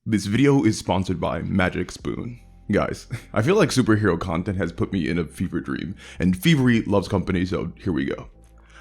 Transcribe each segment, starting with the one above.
This video is sponsored by Magic Spoon. Guys, I feel like superhero content has put me in a fever dream, and Fevery loves company, so here we go.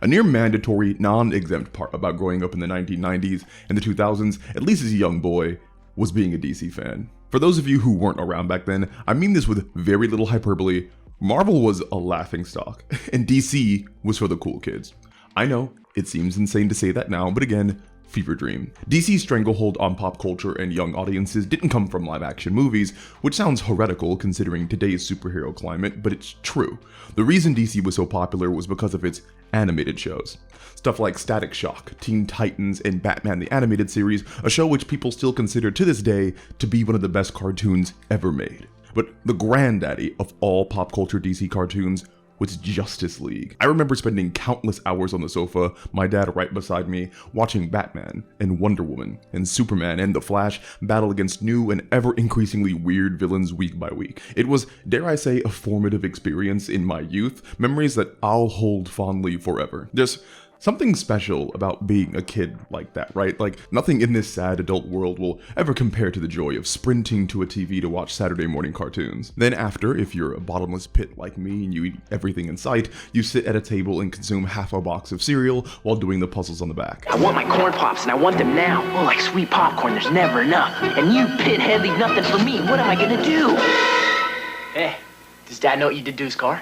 A near mandatory, non-exempt part about growing up in the 1990s and the 2000s, at least as a young boy, was being a DC fan. For those of you who weren't around back then, I mean this with very little hyperbole. Marvel was a laughingstock, and DC was for the cool kids. I know, it seems insane to say that now, but again, fever dream. DC's stranglehold on pop culture and young audiences didn't come from live action movies, which sounds heretical considering today's superhero climate, but it's true. The reason DC was so popular was because of its animated shows. Stuff like Static Shock, Teen Titans, and Batman the Animated Series, a show which people still consider to this day to be one of the best cartoons ever made. But the granddaddy of all pop culture DC cartoons was Justice League. I remember spending countless hours on the sofa, my dad right beside me, watching Batman and Wonder Woman and Superman and The Flash battle against new and ever increasingly weird villains week by week. It was, dare I say, a formative experience in my youth, memories that I'll hold fondly forever. There's something special about being a kid like that, right? Like, nothing in this sad adult world will ever compare to the joy of sprinting to a TV to watch Saturday morning cartoons. Then after, if you're a bottomless pit like me and you eat everything in sight, you sit at a table and consume half a box of cereal while doing the puzzles on the back. I want my corn pops and I want them now. Oh, like sweet popcorn, there's never enough. And you pithead leave nothing for me. What am I gonna do? Hey, does Dad know what you did to his car?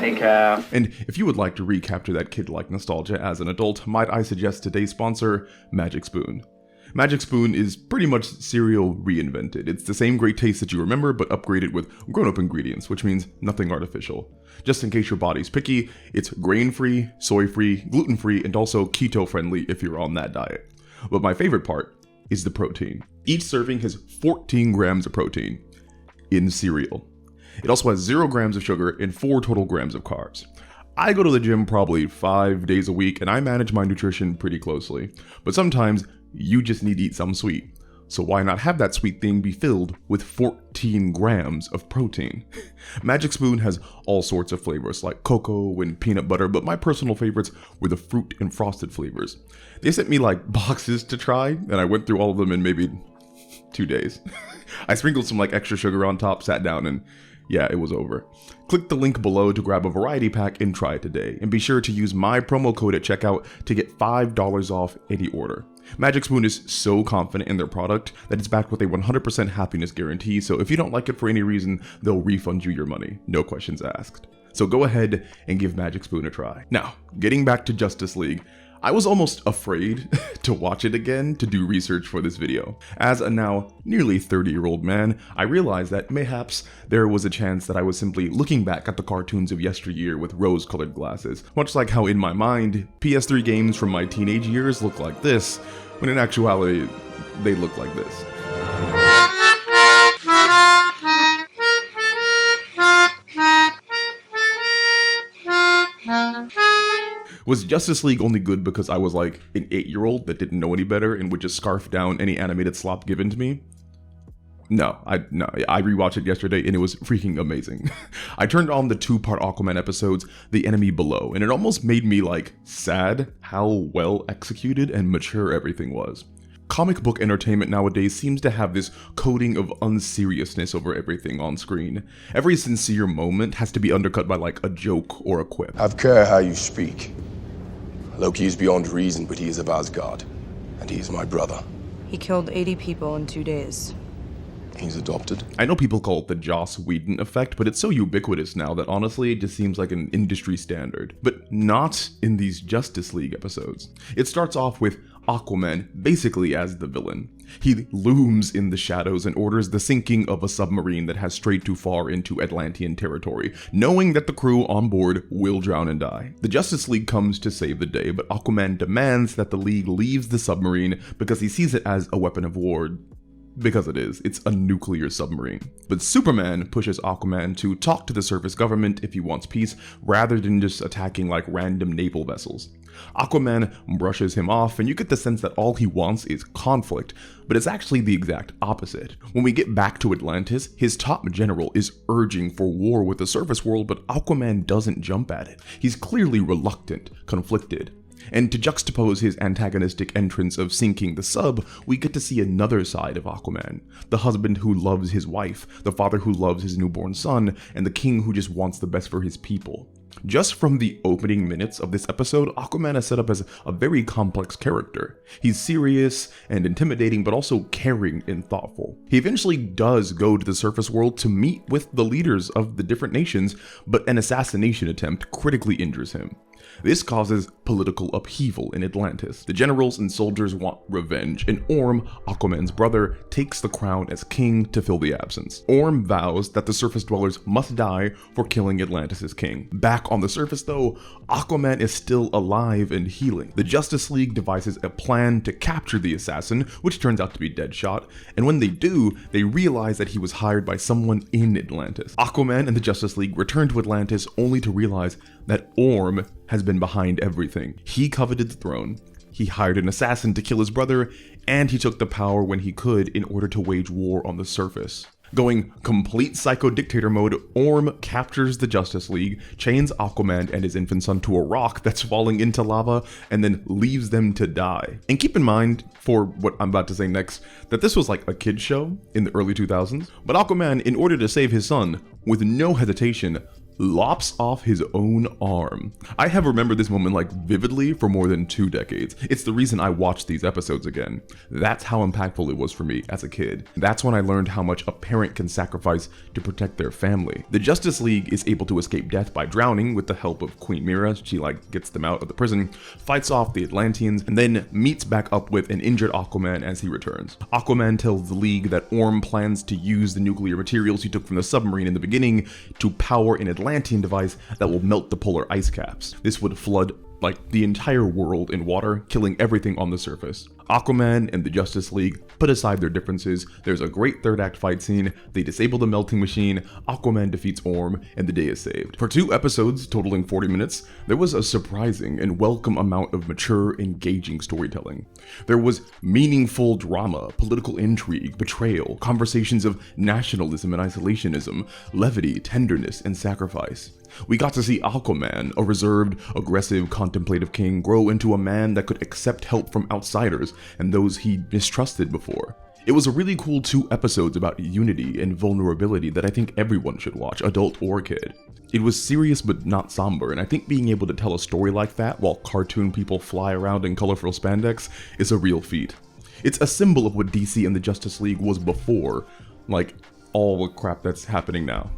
And if you would like to recapture that kid-like nostalgia as an adult, might I suggest today's sponsor, Magic Spoon. Magic Spoon is pretty much cereal reinvented. It's the same great taste that you remember, but upgraded with grown-up ingredients, which means nothing artificial. Just in case your body's picky, it's grain-free, soy-free, gluten-free, and also keto-friendly if you're on that diet. But my favorite part is the protein. Each serving has 14 grams of protein in cereal. It also has 0 grams of sugar and 4 total grams of carbs. I go to the gym probably 5 days a week and I manage my nutrition pretty closely. But sometimes you just need to eat something sweet. So why not have that sweet thing be filled with 14 grams of protein? Magic Spoon has all sorts of flavors like cocoa and peanut butter, but my personal favorites were the fruit and frosted flavors. They sent me like boxes to try and I went through all of them in maybe 2 days. I sprinkled some like extra sugar on top, sat down, and yeah, it was over. Click the link below to grab a variety pack and try it today. And be sure to use my promo code at checkout to get $5 off any order. Magic Spoon is so confident in their product that it's backed with a 100% happiness guarantee, so if you don't like it for any reason, they'll refund you your money. No questions asked. So go ahead and give Magic Spoon a try. Now, getting back to Justice League, I was almost afraid to watch it again to do research for this video. As a now nearly 30-year-old man, I realized that mayhaps there was a chance that I was simply looking back at the cartoons of yesteryear with rose-colored glasses, much like how in my mind, PS3 games from my teenage years look like this, when in actuality, they look like this. Was Justice League only good because I was like an 8-year-old that didn't know any better and would just scarf down any animated slop given to me? No, I rewatched it yesterday and it was freaking amazing. I turned on the 2-part Aquaman episodes, The Enemy Below, and it almost made me like sad how well executed and mature everything was. Comic book entertainment nowadays seems to have this coating of unseriousness over everything on screen. Every sincere moment has to be undercut by like a joke or a quip. Have care how you speak. Loki is beyond reason, but he is of Asgard, and he is my brother. He killed 80 people in 2 days. He's adopted. I know people call it the Joss Whedon effect, but it's so ubiquitous now that honestly it just seems like an industry standard. But not in these Justice League episodes. It starts off with Aquaman basically as the villain. He looms in the shadows and orders the sinking of a submarine that has strayed too far into Atlantean territory, knowing that the crew on board will drown and die. The Justice League comes to save the day, but Aquaman demands that the League leaves the submarine because he sees it as a weapon of war. Because it is. It's a nuclear submarine. But Superman pushes Aquaman to talk to the surface government if he wants peace, rather than just attacking like random naval vessels. Aquaman brushes him off, and you get the sense that all he wants is conflict, but it's actually the exact opposite. When we get back to Atlantis, his top general is urging for war with the surface world, but Aquaman doesn't jump at it. He's clearly reluctant, conflicted. And to juxtapose his antagonistic entrance of sinking the sub, we get to see another side of Aquaman. The husband who loves his wife, the father who loves his newborn son, and the king who just wants the best for his people. Just from the opening minutes of this episode, Aquaman is set up as a very complex character. He's serious and intimidating, but also caring and thoughtful. He eventually does go to the surface world to meet with the leaders of the different nations, but an assassination attempt critically injures him. This causes political upheaval in Atlantis. The generals and soldiers want revenge, and Orm, Aquaman's brother, takes the crown as king to fill the absence. Orm vows that the surface dwellers must die for killing Atlantis' king. Back on the surface though, Aquaman is still alive and healing. The Justice League devises a plan to capture the assassin, which turns out to be Deadshot, and when they do, they realize that he was hired by someone in Atlantis. Aquaman and the Justice League return to Atlantis only to realize that Orm has been behind everything. He coveted the throne, he hired an assassin to kill his brother, and he took the power when he could in order to wage war on the surface. Going complete psycho-dictator mode, Orm captures the Justice League, chains Aquaman and his infant son to a rock that's falling into lava, and then leaves them to die. And keep in mind, for what I'm about to say next, that this was like a kid's show in the early 2000s, but Aquaman, in order to save his son, with no hesitation, lops off his own arm. I have remembered this moment like vividly for more than 2 decades. It's the reason I watched these episodes again. That's how impactful it was for me as a kid. That's when I learned how much a parent can sacrifice to protect their family. The Justice League is able to escape death by drowning with the help of Queen Mira. She gets them out of the prison, fights off the Atlanteans, and then meets back up with an injured Aquaman as he returns. Aquaman tells the League that Orm plans to use the nuclear materials he took from the submarine in the beginning to power an Atlantean device that will melt the polar ice caps. This would flood the entire world in water, killing everything on the surface. Aquaman and the Justice League put aside their differences. There's a great third act fight scene. They disable the melting machine. Aquaman defeats Orm, and the day is saved. For 2 episodes totaling 40 minutes, there was a surprising and welcome amount of mature, engaging storytelling. There was meaningful drama, political intrigue, betrayal, conversations of nationalism and isolationism, levity, tenderness, and sacrifice. We got to see Aquaman, a reserved, aggressive, contemplative king, grow into a man that could accept help from outsiders and those he mistrusted before. It was a really cool 2 episodes about unity and vulnerability that I think everyone should watch, adult or kid. It was serious but not somber, and I think being able to tell a story like that while cartoon people fly around in colorful spandex is a real feat. It's a symbol of what DC and the Justice League was before, all the crap that's happening now.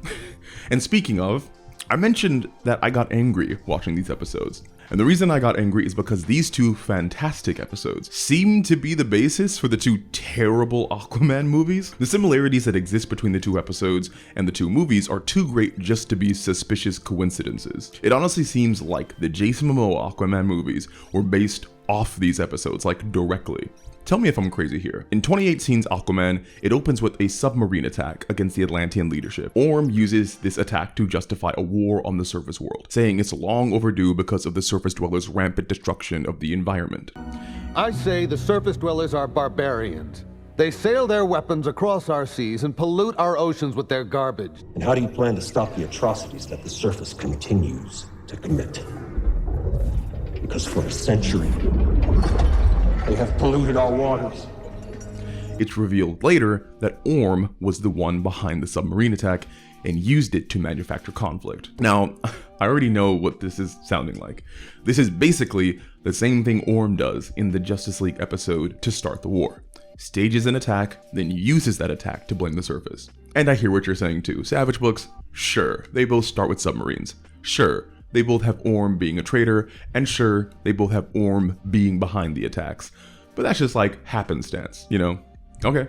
And speaking of, I mentioned that I got angry watching these episodes. And the reason I got angry is because these 2 fantastic episodes seem to be the basis for the 2 terrible Aquaman movies. The similarities that exist between the 2 episodes and the 2 movies are too great just to be suspicious coincidences. It honestly seems like the Jason Momoa Aquaman movies were based off these episodes, directly. Tell me if I'm crazy here. In 2018's Aquaman, it opens with a submarine attack against the Atlantean leadership. Orm uses this attack to justify a war on the surface world, saying it's long overdue because of the surface dwellers' rampant destruction of the environment. I say the surface dwellers are barbarians. They sail their weapons across our seas and pollute our oceans with their garbage. And how do you plan to stop the atrocities that the surface continues to commit? Because for a century, they have polluted our waters. It's revealed later that Orm was the one behind the submarine attack and used it to manufacture conflict. Now, I already know what this is sounding like. This is basically the same thing Orm does in the Justice League episode to start the war. Stages an attack, then uses that attack to blame the surface. And I hear what you're saying too. Savage Books, sure, they both start with submarines. Sure, they both have Orm being a traitor, and sure, they both have Orm being behind the attacks. But that's just happenstance, you know? Okay,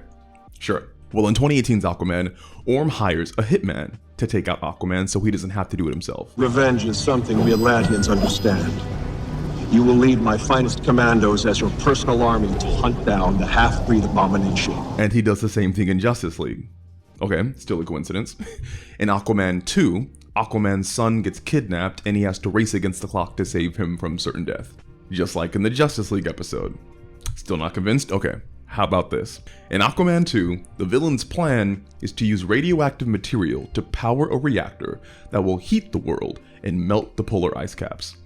sure. Well, in 2018's Aquaman, Orm hires a hitman to take out Aquaman so he doesn't have to do it himself. Revenge is something we Atlanteans understand. You will lead my finest commandos as your personal army to hunt down the half-breed abomination. And he does the same thing in Justice League. Okay, still a coincidence. In Aquaman 2, Aquaman's son gets kidnapped and he has to race against the clock to save him from certain death. Just like in the Justice League episode. Still not convinced? Okay, how about this? In Aquaman 2, the villain's plan is to use radioactive material to power a reactor that will heat the world and melt the polar ice caps.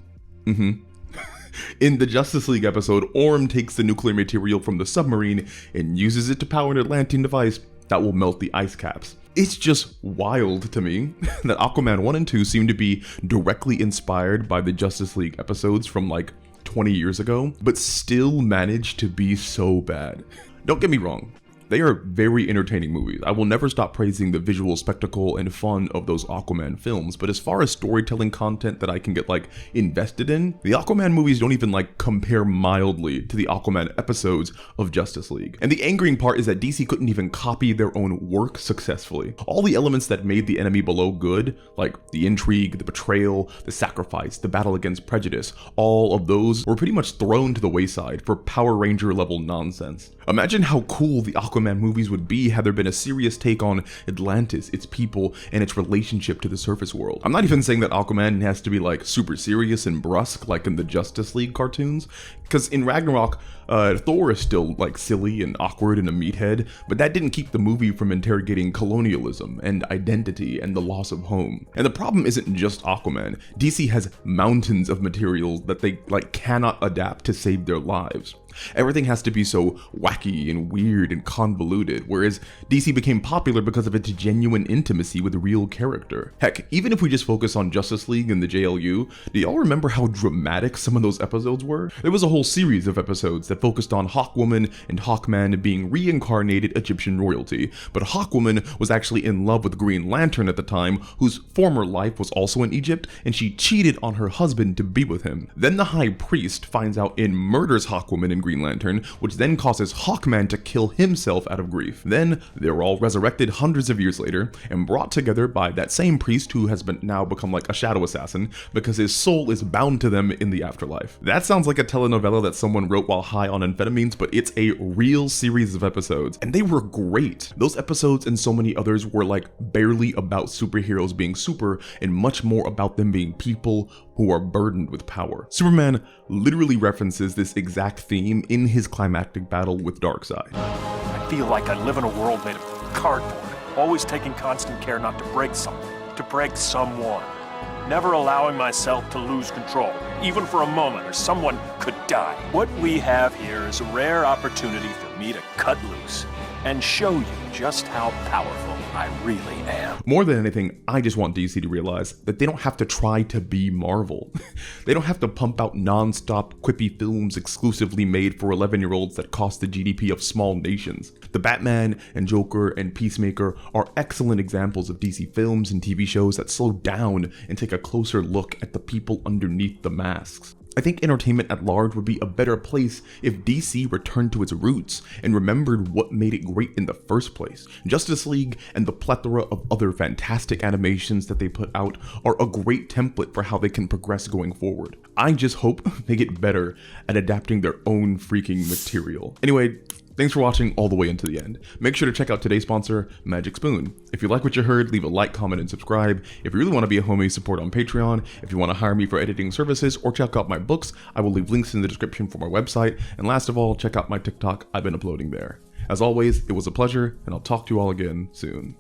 In the Justice League episode, Orm takes the nuclear material from the submarine and uses it to power an Atlantean device that will melt the ice caps. It's just wild to me that Aquaman 1 and 2 seem to be directly inspired by the Justice League episodes from like 20 years ago, but still managed to be so bad. Don't get me wrong. They are very entertaining movies. I will never stop praising the visual spectacle and fun of those Aquaman films, but as far as storytelling content that I can get like invested in, the Aquaman movies don't even like compare mildly to the Aquaman episodes of Justice League. And the angering part is that DC couldn't even copy their own work successfully. All the elements that made the enemy below good, like the intrigue, the betrayal, the sacrifice, the battle against prejudice, all of those were pretty much thrown to the wayside for Power Ranger level nonsense. Imagine how cool the Aquaman movies would be had there been a serious take on Atlantis, its people, and its relationship to the surface world. I'm not even saying that Aquaman has to be like super serious and brusque like in the Justice League cartoons, because in Ragnarok, Thor is still like silly and awkward and a meathead, but that didn't keep the movie from interrogating colonialism and identity and the loss of home. And the problem isn't just Aquaman. DC has mountains of materials that they like cannot adapt to save their lives. Everything has to be so wacky and weird and convoluted, whereas DC became popular because of its genuine intimacy with real character. Heck, even if we just focus on Justice League and the JLU, do y'all remember how dramatic some of those episodes were? There was a whole series of episodes that focused on Hawkwoman and Hawkman being reincarnated Egyptian royalty, but Hawkwoman was actually in love with Green Lantern at the time, whose former life was also in Egypt, and she cheated on her husband to be with him. Then the High Priest finds out and murders Hawkwoman and Green Lantern, which then causes Hawkman to kill himself out of grief. Then they're all resurrected hundreds of years later and brought together by that same priest who has now become like a shadow assassin because his soul is bound to them in the afterlife. That sounds like a telenovela that someone wrote while high on amphetamines, but it's a real series of episodes, and they were great. Those episodes and so many others were like barely about superheroes being super and much more about them being people who are burdened with power. Superman literally references this exact theme in his climactic battle with Darkseid. I feel like I live in a world made of cardboard, always taking constant care not to break something, to break someone. Never allowing myself to lose control, even for a moment, or someone could die. What we have here is a rare opportunity for me to cut loose and show you just how powerful I really am. More than anything, I just want DC to realize that they don't have to try to be Marvel. They don't have to pump out non-stop quippy films exclusively made for 11-year-olds that cost the GDP of small nations. The Batman and Joker and Peacemaker are excellent examples of DC films and TV shows that slow down and take a closer look at the people underneath the masks. I think entertainment at large would be a better place if DC returned to its roots and remembered what made it great in the first place. Justice League and the plethora of other fantastic animations that they put out are a great template for how they can progress going forward. I just hope they get better at adapting their own freaking material. Anyway, thanks for watching all the way into the end. Make sure to check out today's sponsor, Magic Spoon. If you like what you heard, leave a like, comment, and subscribe. If you really want to be a homie, support on Patreon. If you want to hire me for editing services or check out my books, I will leave links in the description for my website. And last of all, check out my TikTok. I've been uploading there. As always, it was a pleasure, and I'll talk to you all again soon.